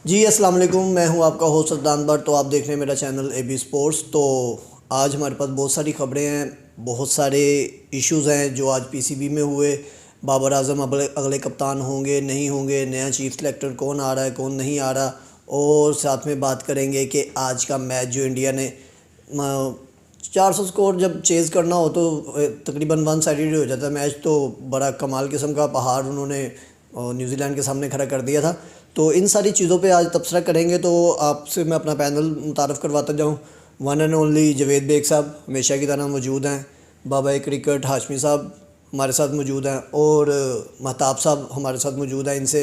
जी अस्सलाम वालेकुम, मैं हूं आपका होस्ट अदनान भट्ट। तो आप देख रहे हैं मेरा चैनल एबी स्पोर्ट्स। तो आज हमारे पास बहुत सारी ख़बरें हैं, बहुत सारे इश्यूज़ हैं जो आज पीसीबी में हुए। बाबर आजम अगले कप्तान होंगे नहीं होंगे, नया चीफ सेलेक्टर कौन आ रहा है कौन नहीं आ रहा, और साथ में बात करेंगे कि आज का मैच जो इंडिया ने 400 स्कोर जब चेज़ करना हो तो तकरीबन वन साइडेड हो जाता है मैच। तो बड़ा कमाल किस्म का पहाड़ उन्होंने न्यूजीलैंड के सामने खड़ा कर दिया था। तो इन सारी चीज़ों पे आज तबसरा करेंगे। तो आपसे मैं अपना पैनल मुतारफ़ करवाता जाऊँ। One and only Javed Baig साहब हमेशा की तरह मौजूद हैं, बाबा क्रिकेट हाशमी साहब हमारे साथ मौजूद हैं, और महताब साहब हमारे साथ मौजूद हैं। इनसे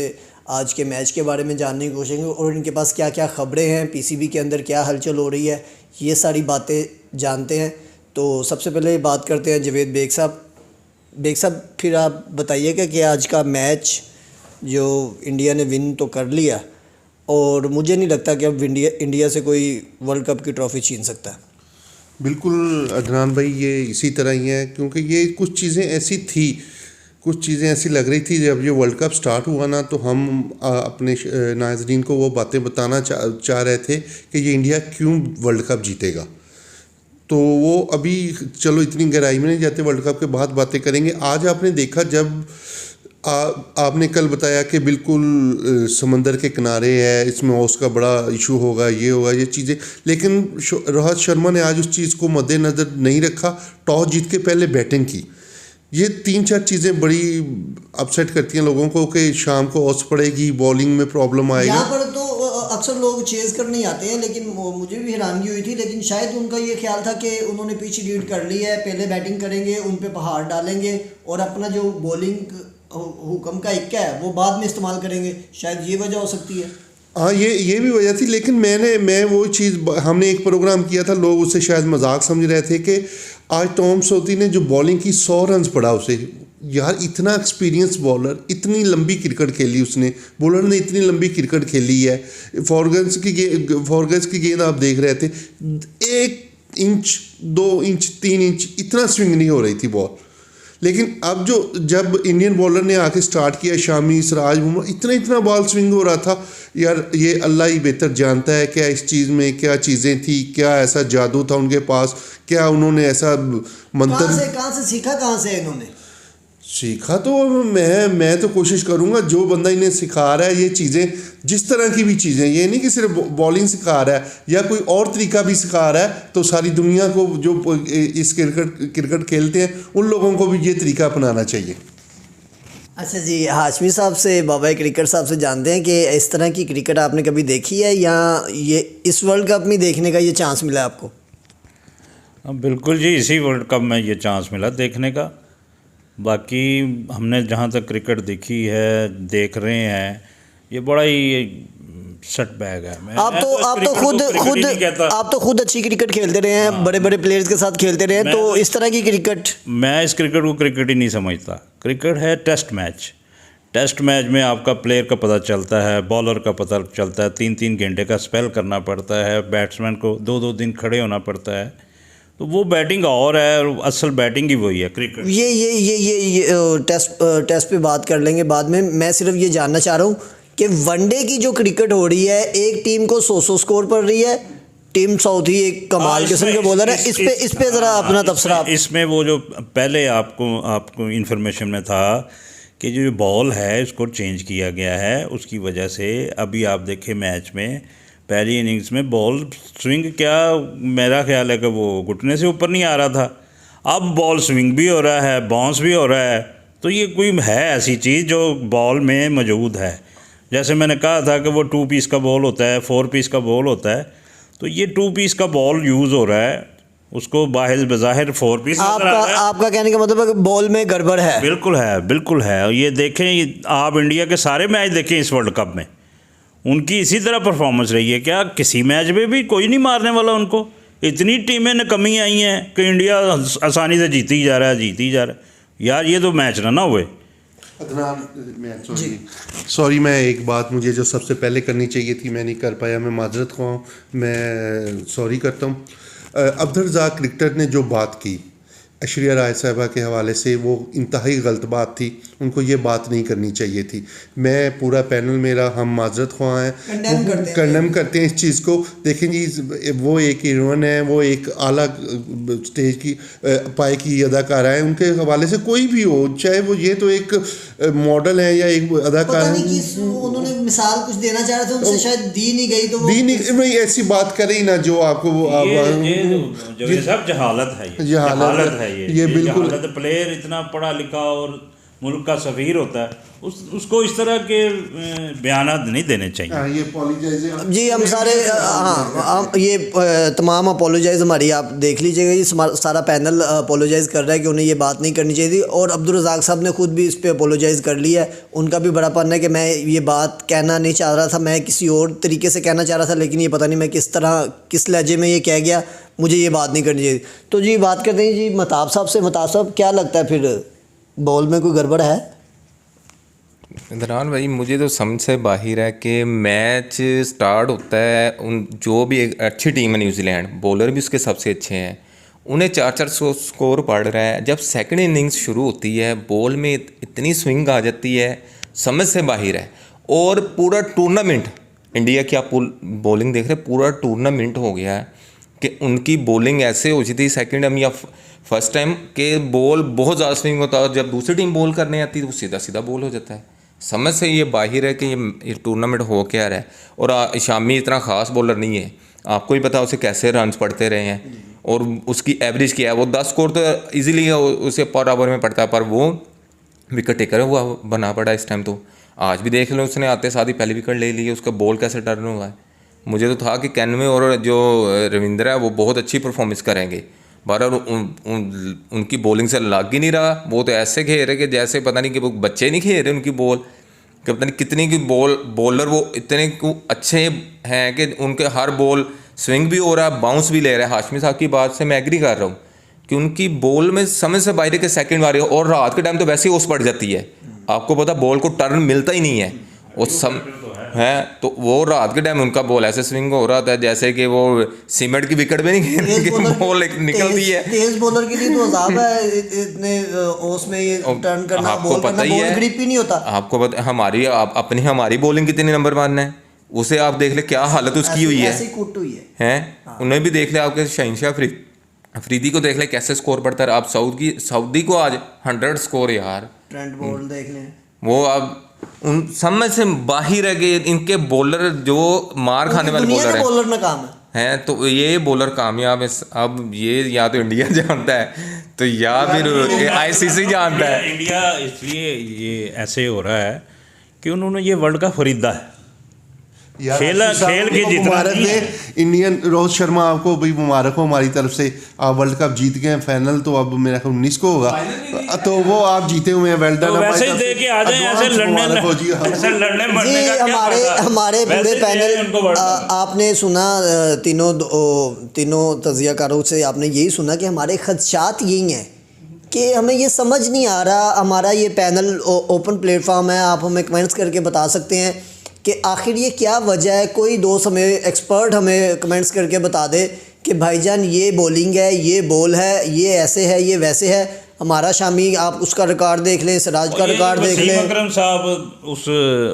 आज के मैच के बारे में जानने की कोशिश करेंगे और इनके पास क्या क्या ख़बरें हैं, पीसीबी के अंदर क्या हलचल हो रही है, ये सारी बातें जानते हैं। तो सबसे पहले बात करते हैं जवेद बेग साहब। बेग साहब, फिर आप बताइएगा कि आज का मैच जो इंडिया ने विन तो कर लिया, और मुझे नहीं लगता कि अब इंडिया से कोई वर्ल्ड कप की ट्रॉफ़ी छीन सकता है। बिल्कुल अदनान भाई, ये इसी तरह ही है, क्योंकि ये कुछ चीज़ें ऐसी थी, कुछ चीज़ें ऐसी लग रही थी। जब ये वर्ल्ड कप स्टार्ट हुआ ना, तो हम अपने नाज़रीन को वो बातें बताना चाह रहे थे कि ये इंडिया क्यों वर्ल्ड कप जीतेगा। तो वो अभी चलो इतनी गहराई में नहीं जाते, वर्ल्ड कप के बाद बातें करेंगे। आज आपने देखा, जब आपने कल बताया कि बिल्कुल समंदर के किनारे है, इसमें उसका बड़ा इशू होगा, ये होगा, ये चीज़ें, लेकिन रोहित शर्मा ने आज उस चीज़ को मद्देनज़र नहीं रखा। टॉस जीत के पहले बैटिंग की। ये 3-4 चीज़ें बड़ी अपसेट करती हैं लोगों को कि शाम को औस पड़ेगी, बॉलिंग में प्रॉब्लम आएगी। यहाँ पर तो अक्सर लोग चेज़ करने ही आते हैं, लेकिन मुझे भी हैरानगी हुई थी। लेकिन शायद उनका ये ख्याल था कि उन्होंने पिच रीड कर ली है, पहले बैटिंग करेंगे, उन पे पहाड़ डालेंगे और अपना जो बॉलिंग हुक्म का इक्का है वो बाद में इस्तेमाल करेंगे। शायद ये वजह हो सकती है। हाँ, ये भी वजह थी। लेकिन मैं वो चीज़, हमने एक प्रोग्राम किया था, लोग उसे शायद मजाक समझ रहे थे कि आज टॉम सोती ने जो बॉलिंग की 100 रन पड़ा उसे। यार, इतना एक्सपीरियंस बॉलर, इतनी लंबी क्रिकेट खेली उसने, बॉलर ने इतनी लंबी क्रिकेट खेली है। फॉरगन्स की गेंद आप देख रहे थे, 1 इंच 2 इंच 3 इंच इतना स्विंग नहीं हो रही थी बॉल। लेकिन अब जब इंडियन बॉलर ने आके स्टार्ट किया, शामी, सिराज, बुमराह, इतना बॉल स्विंग हो रहा था। यार, ये अल्लाह ही बेहतर जानता है क्या इस चीज़ में क्या चीज़ें थी, क्या ऐसा जादू था उनके पास, क्या उन्होंने ऐसा मंत्र कहाँ से सीखा, कहाँ से इन्होंने सीखा। तो मैं तो कोशिश करूँगा, जो बंदा इन्हें सिखा रहा है ये चीज़ें, जिस तरह की भी चीज़ें, ये नहीं कि सिर्फ बॉलिंग सिखा रहा है या कोई और तरीका भी सिखा रहा है, तो सारी दुनिया को जो इस क्रिकेट खेलते हैं उन लोगों को भी ये तरीका अपनाना चाहिए। अच्छा जी, हाशमी साहब से, बाबा क्रिकेट साहब से जानते हैं कि इस तरह की क्रिकेट आपने कभी देखी है या ये इस वर्ल्ड कप में देखने का ये चांस मिला आपको? बिल्कुल जी, इसी वर्ल्ड कप में ये चांस मिला देखने का। बाकी हमने जहाँ तक क्रिकेट देखी है, देख रहे हैं, ये बड़ा ही सेटबैक है। आप तो खुद अच्छी क्रिकेट खेलते रहे हैं। हाँ। बड़े बड़े प्लेयर्स के साथ खेलते रहे हैं। तो इस तरह की क्रिकेट, मैं इस क्रिकेट को क्रिकेट ही नहीं समझता। क्रिकेट है टेस्ट मैच। टेस्ट मैच में आपका प्लेयर का पता चलता है, बॉलर का पता चलता है। 3-3 घंटे का स्पेल करना पड़ता है, बैट्समैन को 2-2 दिन खड़े होना पड़ता है। तो वो बैटिंग और है, और असल बैटिंग ही वही है क्रिकेट। ये टेस्ट पे बात कर लेंगे बाद में। मैं सिर्फ ये जानना चाह रहा हूँ कि वनडे की जो क्रिकेट हो रही है, एक टीम को 100 स्कोर पड़ रही है। टीम साउथी एक कमाल किस्म के बॉलर है। इस पे ज़रा अपना तबसरा। इसमें वो जो पहले आपको इन्फॉर्मेशन में था कि जो बॉल है इसको चेंज किया गया है, उसकी वजह से अभी आप देखें मैच में पहली इनिंग्स में बॉल स्विंग, क्या मेरा ख्याल है कि वो घुटने से ऊपर नहीं आ रहा था। अब बॉल स्विंग भी हो रहा है, बाउंस भी हो रहा है। तो ये कोई है ऐसी चीज़ जो बॉल में मौजूद है। जैसे मैंने कहा था कि वो 2 पीस का बॉल होता है, 4 पीस का बॉल होता है, तो ये 2 पीस का बॉल यूज़ हो रहा है, उसको बज़ाहिर 4 पीस। आपका कहने का मतलब है कि बॉल में गड़बड़ है। बिल्कुल है। ये देखें, आप इंडिया के सारे मैच देखें इस वर्ल्ड कप में, उनकी इसी तरह परफॉर्मेंस रही है। क्या किसी मैच में भी कोई नहीं मारने वाला उनको? इतनी टीमें निकम्मी आई हैं कि इंडिया आसानी से जीती जा रहा है। यार, ये तो मैच ना हुए। सॉरी, मैं एक बात मुझे जो सबसे पहले करनी चाहिए थी मैं नहीं कर पाया, मैं माजरत ख्वाह हूँ, मैं सॉरी करता हूँ। अब्दुल रज़ाक क्रिकेटर ने जो बात की ऐश्वर्या राय साहिबा के हवाले से, वो इंतहाई गलत बात थी। उनको ये बात नहीं करनी चाहिए थी। मैं पूरा पैनल मेरा हम माजरत ख्वाह हैं, कंडेम करते हैं इस चीज़ को। देखें जी, वो एक हीरोइन है, वो एक आला स्टेज की पाए की अदाकारा है, उनके हवाले से कोई भी हो, चाहे वो ये तो एक मॉडल है या एक अदाकार है, उन्होंने मिसाल कुछ देना चाह रहे थे, उनसे शायद दी नहीं गई, तो दी नहीं, भाई ऐसी बात करे ही ना जो आपको ये सब जहालत है, जहालत है ये बिल्कुल। प्लेयर इतना पढ़ा लिखा और मुल्क का सफ़ीर होता है, उसको इस तरह के बयानात नहीं देने चाहिए। ये apologize जी हम सारे ये तमाम अपोलोजाइज हमारी आप देख लीजिएगा, ये सारा पैनल अपोलोजाइज़ कर रहा है कि उन्हें ये बात नहीं करनी चाहिए थी, और अब्दुल रज़ाक साहब ने खुद भी इस पे अपोलोजाइज़ कर लिया है। उनका भी बड़ापन है कि मैं ये बात कहना नहीं चाह रहा था, मैं किसी और तरीके से कहना चाह रहा था, लेकिन ये पता नहीं मैं किस तरह किस लहजे में ये कह गया, मुझे ये बात नहीं करनी चाहिए। तो जी बात करते हैं जी महताब साहब से। महताब साहब, क्या लगता है फिर बॉल में कोई गड़बड़ है? इमरान भाई, मुझे तो समझ से बाहर है कि मैच स्टार्ट होता है, उन जो भी एक अच्छी टीम है न्यूजीलैंड, बॉलर भी उसके सबसे अच्छे हैं, उन्हें 4-4 स्कोर पड़ रहा है। जब सेकंड इनिंग्स शुरू होती है, बॉल में इतनी स्विंग आ जाती है, समझ से बाहर है। और पूरा टूर्नामेंट, इंडिया की आप बॉलिंग देख रहे, पूरा टूर्नामेंट हो गया है कि उनकी बॉलिंग ऐसे हो जाती है सेकंड टाइम या फर्स्ट टाइम के बॉल बहुत ज़्यादा स्विंग होता है, और जब दूसरी टीम बॉल करने आती है तो सीधा सीधा बॉल हो जाता है। समझ से ये बाहर है कि ये टूर्नामेंट हो क्या रहा है। और शामी इतना ख़ास बॉलर नहीं है, आपको ही पता उसे कैसे रन्स पड़ते रहे हैं, और उसकी एवरेज क्या है। वो 10 स्कोर तो ईजिली उसे पर ओवर में पड़ता है, पर वो विकेट टेकर हुआ बना पड़ा इस टाइम। तो आज भी देख लो, उसने आते साथ ही पहली विकेट ले ली है, उसका बॉल कैसे टर्न हुआ है। मुझे तो था कि कैनवे और जो रविंद्र है वो बहुत अच्छी परफॉर्मेंस करेंगे, बहरहाल उनकी बॉलिंग से लग ही नहीं रहा। वो तो ऐसे खेल रहे कि जैसे पता नहीं कि वो बच्चे नहीं खेल रहे उनकी बॉल, कि पता नहीं कितनी की बॉलर वो इतने अच्छे हैं कि उनके हर बॉल स्विंग भी हो रहा है, बाउंस भी ले रहा है। हाशमी साहब की बात से मैं एग्री कर रहा हूँ कि उनकी बॉल में समझ से बाहर के सेकंड वाली, और रात के टाइम तो वैसे ही ओस पड़ जाती है, आपको पता बॉल को टर्न मिलता ही नहीं है। और है तो वो रात के टाइम उनका बॉल ऐसे स्विंग हो रहा था जैसे कि वो सीमेंट की विकेट पे नहीं खेलने की बॉल निकलती है। तेज बॉलर के लिए तो अजाब है इतने ओस में ये टर्न करना, आपको पता ही है, ग्रिप ही नहीं होता। आपको पता हमारी बॉलिंग कितने नंबर मारना है, उसे आप देख ले क्या हालत उसकी हुई है, हैं उन्हें भी देख ले, आपके शहनशाह अफरीदी को देख ले कैसे स्कोर पड़ता है। आप सऊदी को आज 100 स्कोर यार, ट्रेंट बोल्ट देख लें, वो अब उन समझ से बाहर है कि इनके बॉलर जो मार खाने वाले बॉलर हैं, बॉलर नाकाम है तो ये बॉलर कामयाब है। अब ये या तो इंडिया जानता है तो या फिर आईसीसी जानता है। इंडिया इसलिए ये ऐसे हो रहा है कि उन्होंने ये वर्ल्ड कप खरीदा है, खेल के मुबारक है इंडियन। रोहित शर्मा आपको भाई मुबारक हो हमारी तरफ से, आप वर्ल्ड कप जीत गए हैं। फाइनल तो अब मेरा 19 को होगा, तो वो आप जीते हुए हैं, वेल डन। वैसे ही दे के आ जाए, ऐसे लड़ने मरने का क्या हमारे पूरे पैनल आपने सुना, तीनों तजियाकारों से आपने यही सुना कि हमारे खदशात यही हैं कि हमें ये समझ नहीं आ रहा। हमारा ये पैनल ओपन प्लेटफॉर्म है, आप हमें कमेंट्स करके बता सकते हैं कि आखिर ये क्या वजह है। कोई दोस्त हमें, एक्सपर्ट हमें कमेंट्स करके बता दे कि भाईजान ये बॉलिंग है, ये बॉल है, ये ऐसे है, ये वैसे है। हमारा शामी आप उसका रिकॉर्ड देख लें, सिराज का रिकॉर्ड देख लें। अकरम साहब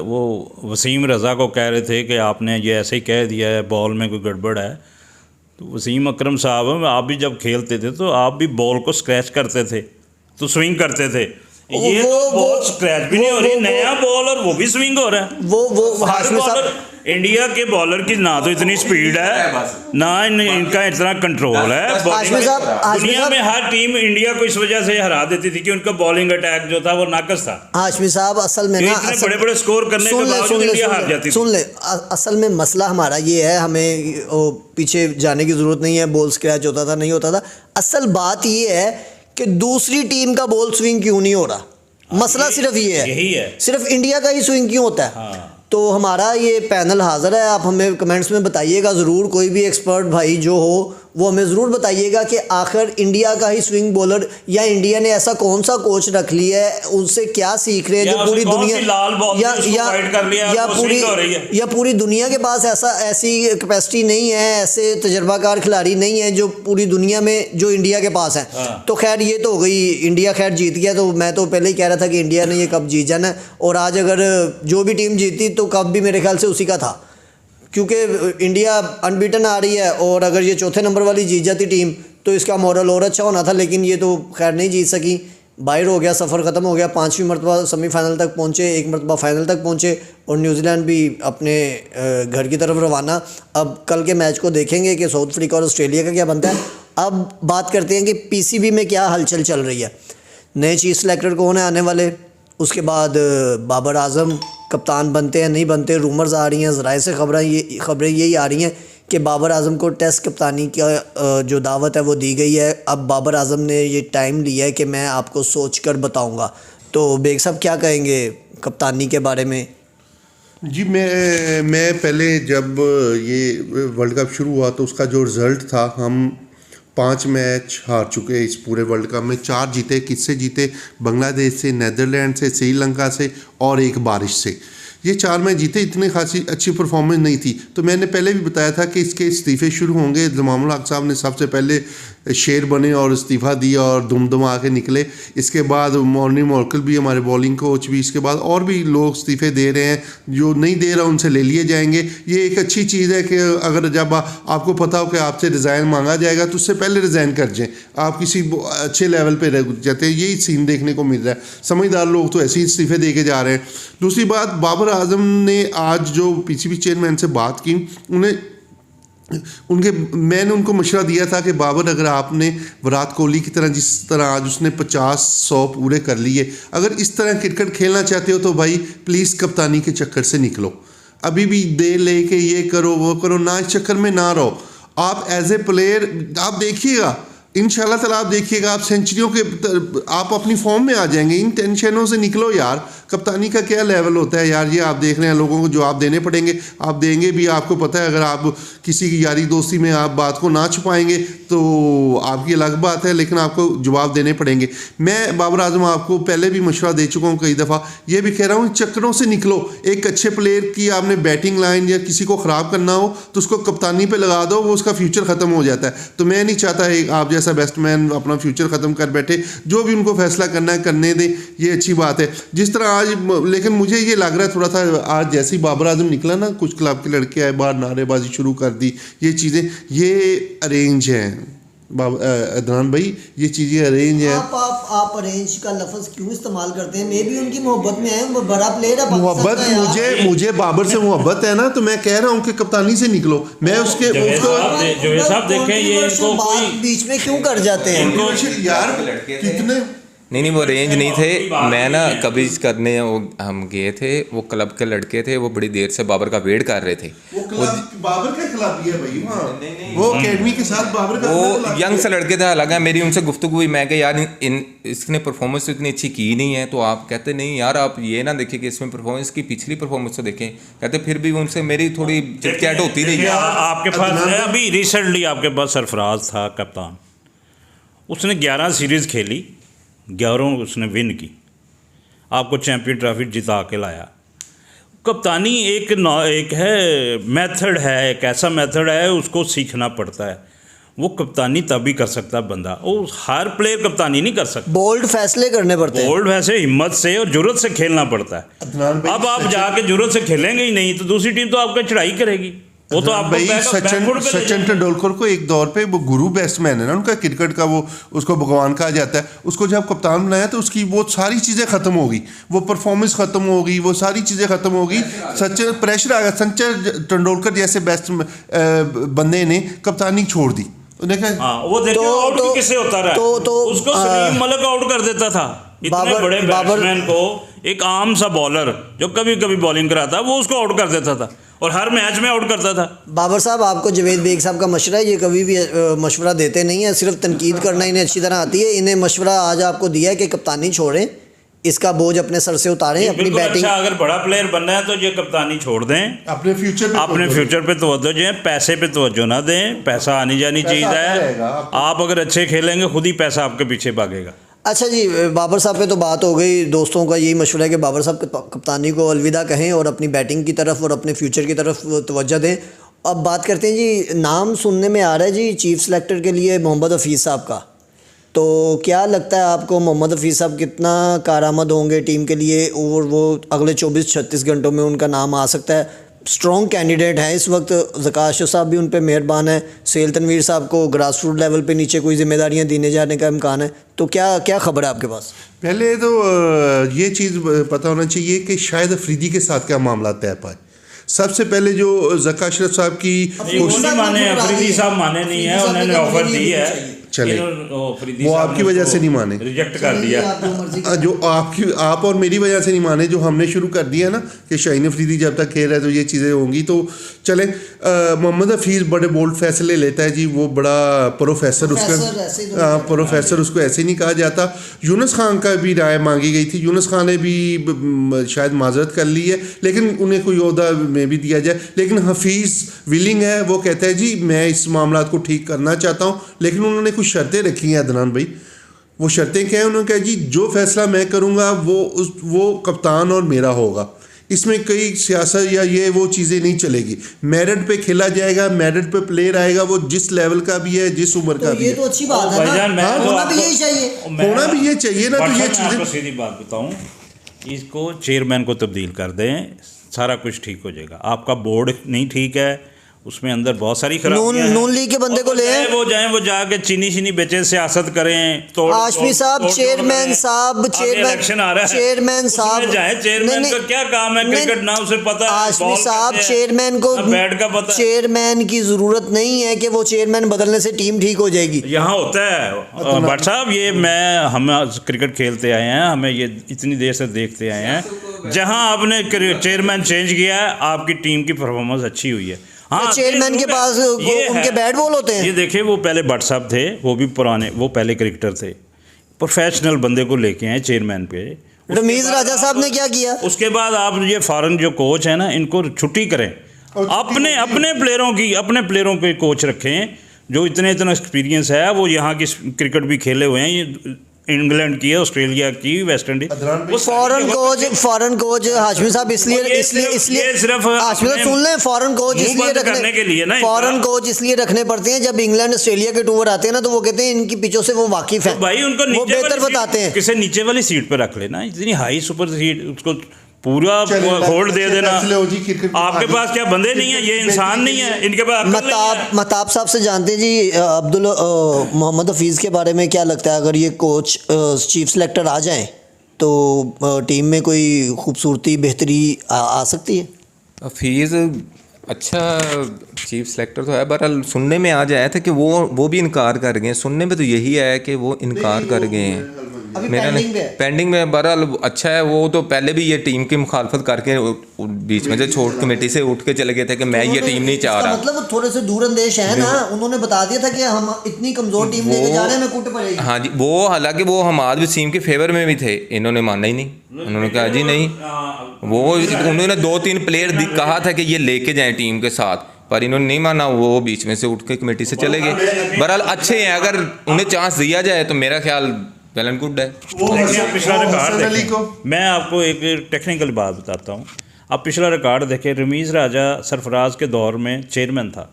वो वसीम रज़ा को कह रहे थे कि आपने ये ऐसे ही कह दिया है, बॉल में कोई गड़बड़ है। तो वसीम अकरम साहब, आप भी जब खेलते थे तो आप भी बॉल को स्क्रैच करते थे, तो स्विंग करते थे। ये तो बॉल स्क्रैच भी नहीं हो रही, नया बॉल और वो भी स्विंग हो रहा है। वो हाशमी साहब, इंडिया के बॉलर की ना तो इतनी स्पीड है, ना इनका इतना कंट्रोल है। दुनिया में हर टीम इंडिया को इस वजह से हरा देती थी कि उनका बॉलिंग अटैक जो था वो नाकस था। हाशमी साहब, असल में ना बड़े बड़े स्कोर करने के बावजूद इंडिया हार जाती थी। सुन ले, असल में मसला हमारा ये है, हमें पीछे जाने की ज़रूरत नहीं है, बॉल स्क्रैच होता था नहीं होता था। असल बात ये है कि दूसरी टीम का बॉल स्विंग क्यों नहीं हो रहा। मसला सिर्फ ये है, यही है, सिर्फ इंडिया का ही स्विंग क्यों होता है। हाँ। तो हमारा ये पैनल हाज़िर है, आप हमें कमेंट्स में बताइएगा ज़रूर। कोई भी एक्सपर्ट भाई जो हो वो हमें ज़रूर बताइएगा कि आखिर इंडिया का ही स्विंग बॉलर या इंडिया ने ऐसा कौन सा कोच रख लिया है, उनसे क्या सीख रहे हैं जो पूरी दुनिया या पूरी दुनिया के पास ऐसी कैपेसिटी नहीं है, ऐसे तजर्बाकार खिलाड़ी नहीं है जो पूरी दुनिया में जो इंडिया के पास है। तो खैर ये तो हो गई, इंडिया खैर जीत गया, तो मैं तो पहले ही कह रहा था कि इंडिया ने ये कप जीत जाना है, और आज अगर जो भी टीम जीती तो कप भी मेरे ख्याल से उसी का था, क्योंकि इंडिया अनबीटन आ रही है, और अगर ये चौथे नंबर वाली जीत जाती टीम तो इसका मॉरल और अच्छा होना था, लेकिन ये तो खैर नहीं जीत सकी, बाहर हो गया, सफ़र ख़त्म हो गया। 5वीं मरतबा सेमीफाइनल तक पहुँचे, 1 मरतबा फाइनल तक पहुँचे, और न्यूजीलैंड भी अपने घर की तरफ रवाना। अब कल के मैच को देखेंगे कि साउथ अफ्रीका और ऑस्ट्रेलिया का क्या बनता है। अब बात करते हैं कि पीसीबी में क्या हलचल चल रही है, नए चीफ सेलेक्टर कौन है आने वाले, उसके बाद बाबर आजम कप्तान बनते हैं नहीं बनते, रूमर्स आ रही हैं, ज़राए से खबरें यही आ रही हैं कि बाबर आजम को टेस्ट कप्तानी का जो दावत है वो दी गई है। अब बाबर आजम ने ये टाइम लिया है कि मैं आपको सोच कर बताऊँगा। तो बेग साहब क्या कहेंगे कप्तानी के बारे में? जी, मैं पहले जब ये वर्ल्ड कप शुरू हुआ तो उसका जो रिज़ल्ट था, हम 5 मैच हार चुके इस पूरे वर्ल्ड कप में। 4 जीते, किससे जीते? बांग्लादेश से, नीदरलैंड से, श्रीलंका से और एक बारिश से। ये 4 मैच जीते, इतनी खासी अच्छी परफॉर्मेंस नहीं थी। तो मैंने पहले भी बताया था कि इसके इस्तीफ़े शुरू होंगे। जमामुल हक साहब ने सबसे पहले शेर बने और इस्तीफ़ा दिया और दुमदमा के निकले। इसके बाद मॉर्नी मॉर्कल भी हमारे बॉलिंग कोच भी, इसके बाद और भी लोग इस्तीफ़े दे रहे हैं, जो नहीं दे रहा उनसे ले लिए जाएंगे। ये एक अच्छी चीज़ है कि अगर जब आपको पता हो कि आपसे रिज़ाइन मांगा जाएगा तो उससे पहले रिज़ाइन कर जाएँ, आप किसी अच्छे लेवल पर रह जाते हैं। यही सीन देखने को मिल रहा है। समझदार लोग तो ऐसे ही इस्तीफ़े दे के जा रहे हैं। दूसरी बात, बाबर आजम ने आज जो पीसीबी चेयरमैन से बात की, मैंने उनको मशवरा दिया था कि बाबर, अगर आपने विराट कोहली की तरह, जिस तरह आज उसने 50-100 पूरे कर लिए, अगर इस तरह क्रिकेट खेलना चाहते हो तो भाई प्लीज़ कप्तानी के चक्कर से निकलो। अभी भी दे ले के ये करो वो करो ना, इस चक्कर में ना रहो। आप एज ए प्लेयर आप देखिएगा, इंशाल्लाह ताला आप देखिएगा, आप सेंचुरियों के, आप अपनी फॉर्म में आ जाएंगे। इन टेंशनों से निकलो यार। कप्तानी का क्या लेवल होता है यार, ये आप देख रहे हैं। लोगों को जवाब देने पड़ेंगे, आप देंगे भी। आपको पता है अगर आप किसी की यारी दोस्ती में आप बात को ना छुपाएंगे तो आपकी अलग बात है, लेकिन आपको जवाब देने पड़ेंगे। मैं बाबर आजम आपको पहले भी मशवरा दे चुका हूँ कई दफ़ा, ये भी कह रहा हूँ, इन चक्करों से निकलो। एक अच्छे प्लेयर की आपने बैटिंग लाइन या किसी को ख़राब करना हो तो उसको कप्तानी पे लगा दो, वो उसका फ्यूचर ख़त्म हो जाता है। तो मैं नहीं चाहता आप जैसा बैट्समैन अपना फ्यूचर ख़त्म कर बैठे। जो भी उनको फैसला करना है करने दें, ये अच्छी बात है। जिस तरह आज, लेकिन मुझे ये लग रहा है थोड़ा सा, आज जैसे ही बाबर आजम निकला ना, कुछ क्लब के लड़के आए बाहर, नारेबाजी शुरू कर दी। ये चीज़ें ये अरेंज हैं अदनान भाई, ये चीज़ें अरेंज हैं। आप अरेंज का लफ्ज़ क्यों इस्तेमाल करते हैं? मैं भी उनकी मोहब्बत में आया हूँ, वो बड़ा प्लेयर है। मोहब्बत मुझे बाबर से मोहब्बत है ना, तो मैं कह रहा हूँ कि कप्तानी से निकलो। मैं उसके जो साहब देखें, ये इनको कोई बीच में क्यों कर जाते हैं यार? कितने नहीं वो रेंज नहीं थे। मैं ना कवरेज करने हम गए थे, वो क्लब के लड़के थे, वो बड़ी देर से बाबर का वेट कर रहे थे। वो बाबर का खिलाफ है भाई वहाँ, वो एकेडमी के साथ बाबर का, वो यंग से लड़के थे। हालांकि मेरी उनसे गुफ्तगू हुई, मैं कहा यार इसने परफॉर्मेंस तो इतनी अच्छी की नहीं है, तो आप कहते नहीं यार आप ये ना देखिए कि इसमें परफॉर्मेंस की पिछली परफॉर्मेंस तो देखें। कहते फिर भी उनसे मेरी थोड़ी चिटचैट होती रही। आपके पास अभी रिसेंटली आपके पास सरफराज था कप्तान, उसने 11 सीरीज़ खेली, 11 उसने विन की, आपको चैंपियन ट्रॉफी जिता के लाया। कप्तानी एक है, मेथड है, एक ऐसा मेथड है, उसको सीखना पड़ता है। वो कप्तानी तभी कर सकता है बंदा, वो हर प्लेयर कप्तानी नहीं कर सकता। बोल्ड फैसले करने पड़ते हैं, बोल्ड वैसे हिम्मत से और जुर्रत से खेलना पड़ता है। अब आप जाके जुर्रत से खेलेंगे ही नहीं तो दूसरी टीम तो आपका चढ़ाई करेगी। वो तो भाई सचिन तेंदुलकर को एक दौर पे वो गुरु बैट्समैन है ना उनका क्रिकेट का, वो उसको भगवान कहा जाता है। उसको जब कप्तान बनाया तो उसकी वो सारी चीज़ें ख़त्म हो गई, वो परफॉर्मेंस ख़त्म हो गई, वो सारी चीज़ें ख़त्म हो गई। सचिन प्रेशर आ गया। सचिन तेंदुलकर जैसे बेस्ट बंदे ने कप्तानी छोड़ दी। वो देखो आउट भी किससे होता रहा, तो उसको सलीम मलिक आउट कर देता था। इतने बड़े बैट्समैन को एक आम सा बॉलर जो कभी कभी बॉलिंग कराता वो उसको आउट कर देता था और हर मैच में आउट करता था। बाबर साहब, आपको जवेद बेग साहब का मशवरा है, ये कभी भी मशवरा देते नहीं है, सिर्फ तनकीद करना इन्हें अच्छी तरह आती है। इन्हें मशवरा आज आपको दिया है कि कप्तानी छोड़ें, इसका बोझ अपने सर से उतारें, अपनी बिल्कुल बैटिंग। अच्छा, अगर बड़ा प्लेयर बनना है तो ये कप्तानी छोड़ दें, अपने फ्यूचर पे तवज्जो दें, पैसे पे तवज्जो ना दें। पैसा आनी जानी चीज़ है, आप अगर अच्छे खेलेंगे खुद ही पैसा आपके पीछे भागेगा। अच्छा जी, बाबर साहब पे तो बात हो गई। दोस्तों का यही मशवरा है कि बाबर साहब कप्तानी को अलविदा कहें और अपनी बैटिंग की तरफ और अपने फ्यूचर की तरफ तवज्जो दें। अब बात करते हैं जी, नाम सुनने में आ रहा है जी चीफ सेलेक्टर के लिए मोहम्मद हफीज़ साहब का। तो क्या लगता है आपको मोहम्मद हफीज़ साहब कितना कारआमद होंगे टीम के लिए, और वो अगले 24-36 घंटों में उनका नाम आ सकता है? स्ट्रॉन्ग कैंडिडेट है इस वक्त। ज़कात साहब भी उन पे मेहरबान है, सेल तनवीर साहब को ग्रास रूट लेवल पे नीचे कोई जिम्मेदारियां देने जाने का इम्कान है। तो क्या खबर है आपके पास? पहले तो ये चीज़ पता होना चाहिए कि शायद अफरीदी के साथ क्या मामला तय पाए। सबसे पहले जो ज़का अशरफ साहब की अफरीदी साहब माने नहीं है, उन्होंने ऑफर दी है, चले वो आपकी वजह से नहीं माने, रिजेक्ट कर दिया। जो आप और मेरी वजह से नहीं माने, जो हमने शुरू कर दिया ना कि शाहीन अफरीदी जब तक खेल रहा है तो ये चीज़ें होंगी। तो चले, मोहम्मद हफीज़ बड़े बोल्ड फैसले लेता है जी, वो बड़ा प्रोफेसर उसको ऐसे नहीं कहा जाता। यूनुस खान का भी राय मांगी गई थी, यूनुस खान ने भी शायद माजरत कर ली है, लेकिन उन्हें कोई ओहदा में भी दिया जाए। लेकिन हफीज़ विलिंग है, वो कहता है जी मैं इस मामला को ठीक करना चाहता हूँ, लेकिन उन्होंने कुछ शर्तें रखी हैं अदनान भाई। वो शर्तें क्या है? उन्होंने कहा जी जो फैसला मैं करूँगा वो कप्तान और मेरा होगा, इसमें कई सियासत या ये वो चीज़ें नहीं चलेगी। मेरिट पे खेला जाएगा, मेरिट पे प्लेयर आएगा, वो जिस लेवल का भी है, जिस उम्र का भी है। ये तो अच्छी बात है ना, होना भी यही चाहिए, होना भी ये चाहिए ना। तो ये चीज़ें, सीधी बात बताऊँ, इसको चेयरमैन को तब्दील कर दें, सारा कुछ ठीक हो जाएगा। आपका बोर्ड नहीं ठीक है, उसमें अंदर बहुत सारी खराबियां हैं। नून लीग के बंदे को ले वो जाके चीनी बेचे, सियासत करें। तो आशमी साहब, चेयरमैन साहब, इलेक्शन आ रहा है, चेयरमैन साहब जाए, चेयरमैन का क्या काम है? क्रिकेट ना उसे पता है, आशमी साहब चेयरमैन को बैट का पता, चेयरमैन की जरूरत नहीं है कि वो चेयरमैन बदलने से टीम ठीक हो जाएगी। यहाँ होता है भट्ट साहब, ये हम क्रिकेट खेलते आए हैं, हमें ये इतनी देर से देखते आए हैं, जहाँ आपने चेयरमैन चेंज किया है आपकी टीम की परफॉर्मेंस अच्छी हुई है। हाँ, चेयरमैन के पास उनके बैट बॉल होते हैं। ये देखिए, वो पहले भट्ट साहब थे, वो भी पुराने, वो पहले क्रिकेटर थे, प्रोफेशनल बंदे को लेके आए चेयरमैन पे। रमीज राजा साहब ने क्या किया? उसके बाद आप ये फॉरेन जो कोच है ना, इनको छुट्टी करें, अपने प्लेयरों के कोच रखें जो इतना एक्सपीरियंस है। वो यहाँ की क्रिकेट भी खेले हुए हैं, ये इंग्लैंड की है, ऑस्ट्रेलिया की, West Indies. Foreign coach Hashmi साहब इसलिए सिर्फ हाशमी साहब सुन लें, फॉरेन कोच इसलिए रखने के लिए ना, फॉरेन कोच इसलिए रखने पड़ते हैं, जब इंग्लैंड ऑस्ट्रेलिया के टूर आते हैं ना, तो वो कहते हैं इनकी पिचों से वो वाकिफ है, भाई उनको वो बेहतर बताते हैं। किसी नीचे वाली सीट पे रख लेना, इतनी हाई सुपर सीट, उसको पूरा होल्ड दे देना। आपके पास क्या बंदे नहीं है? ये इंसान नहीं है, इनके पास महताब साहब से जानते हैं जी, अब्दुल मोहम्मद हफीज़ के बारे में क्या लगता है? अगर ये कोच चीफ सेलेक्टर आ जाएं तो टीम में कोई खूबसूरती बेहतरी आ सकती है? हफीज़ अच्छा चीफ सेलेक्टर तो है, बहरहाल सुनने में आ जाया था कि वो भी इनकार कर गए। सुनने में तो यही है कि वो इनकार कर गए हैं। मेरा पेंडिंग में बहरहाल अच्छा है। वो तो पहले भी ये टीम की मुखालफत करके बीच में से छोड़ कमेटी से उठ के चले गए थे कि मैं ये टीम नहीं चाह रहा। मतलब थोड़े से दूरअंदेश है ना, उन्होंने बता दिया था कि हम इतनी कमजोर टीम लेके जा रहे हैं, मैं कूट पड़ेगी। हाँ जी, वो हालांकि वो हमाद वसीम के फेवर में भी थे, इन्होंने माना ही नहीं। उन्होंने कहा जी नहीं, वो उन्होंने 2-3 प्लेयर कहा था कि ये लेके जाएं टीम के साथ, पर इन्होंने नहीं माना, वो बीच में से उठ के कमेटी से चले गए। बहरहाल अच्छे हैं, अगर उन्हें चांस दिया जाए तो मेरा ख्याल वेल एंड गुड है। पिछला रिकॉर्ड देखें, मैं आपको एक टेक्निकल बात बताता हूँ। आप पिछला रिकॉर्ड देखें, रमीज़ राजा सरफराज के दौर में चेयरमैन था,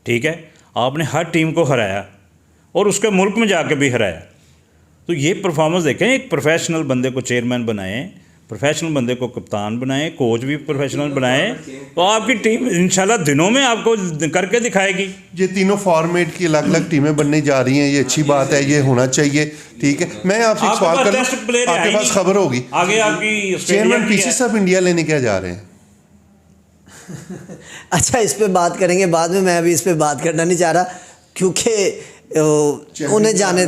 ठीक है, आपने हर टीम को हराया और उसके मुल्क में जाके भी हराया। तो ये परफॉर्मेंस देखें, एक प्रोफेशनल बंदे को चेयरमैन बनाएं, प्रोफेशनल बंदे को कप्तान बनाएं, कोच भी प्रोफेशनल बनाएं, तो आपकी टीम इंशाल्लाह दिनों में आपको करके दिखाएगी। ये तीनों फॉर्मेट की अलग अलग टीमें बनने जा रही हैं, ये अच्छी बात है, ये होना चाहिए, ठीक है। मैं आपसे एक सवाल करूं, आपके पास खबर होगी आगे आपकी चेयरमैन पीसीसी साहब इंडिया लेने क्या जा रहे हैं? अच्छा, इस पे बात करेंगे बाद में, मैं अभी इस पे बात करना नहीं चाह रहा, क्योंकि उन्हें जाने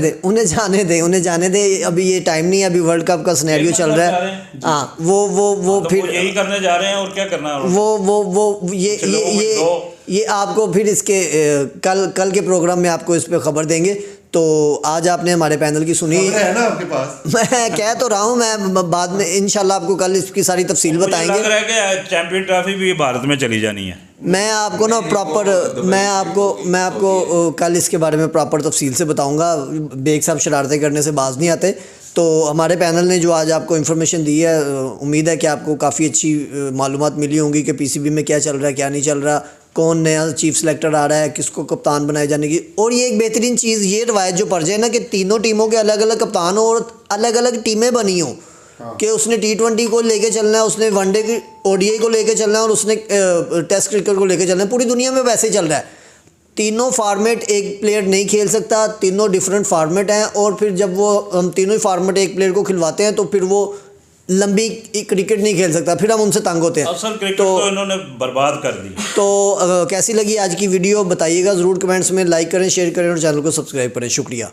दे, अभी ये टाइम नहीं है, अभी वर्ल्ड कप का सिनेरियो चल रहा है। हाँ, वो तो फिर यही करने जा रहे हैं, और क्या करना है? वो ये आपको फिर इसके कल के प्रोग्राम में आपको इस पे खबर देंगे। तो आज आपने हमारे पैनल की सुनी, है ना आपके पास? मैं कह तो रहा हूँ, मैं बाद में इंशाल्लाह आपको कल इसकी सारी तफसील मुझे बताएंगे। लग रहा है कि चैंपियन ट्रॉफी भी भारत में चली जानी है। मैं आपको ना प्रॉपर मैं आपको कल इसके बारे में प्रॉपर तफसील से बताऊंगा। बेग साहब शरारतें करने से बाज नहीं आते। तो हमारे पैनल ने जो आज आपको इन्फॉर्मेशन दी है, उम्मीद है कि आपको काफ़ी अच्छी मालूमात मिली होंगी कि पीसीबी में क्या चल रहा है, क्या नहीं चल रहा, कौन नया चीफ सेलेक्टर आ रहा है, किसको कप्तान बनाए जाने की। और ये एक बेहतरीन चीज़, ये रवायत जो पड़ जाए ना कि तीनों टीमों के अलग अलग कप्तान हो और अलग अलग टीमें बनी हों, कि उसने T20 को लेके चलना है, उसने वनडे की ODI को लेके चलना है और उसने टेस्ट क्रिकेट को लेके चलना है। पूरी दुनिया में वैसे ही चल रहा है। तीनों फार्मेट एक प्लेयर नहीं खेल सकता, तीनों डिफरेंट फार्मेट हैं। और फिर जब वो हम तीनों ही फार्मेट एक प्लेयर को खिलवाते हैं तो फिर वो लंबी क्रिकेट नहीं खेल सकता, फिर हम उनसे तंग होते हैं। असल क्रिकेट तो इन्होंने बर्बाद कर दी। तो कैसी लगी आज की वीडियो बताइएगा ज़रूर कमेंट्स में। लाइक करें, शेयर करें और चैनल को सब्सक्राइब करें। शुक्रिया।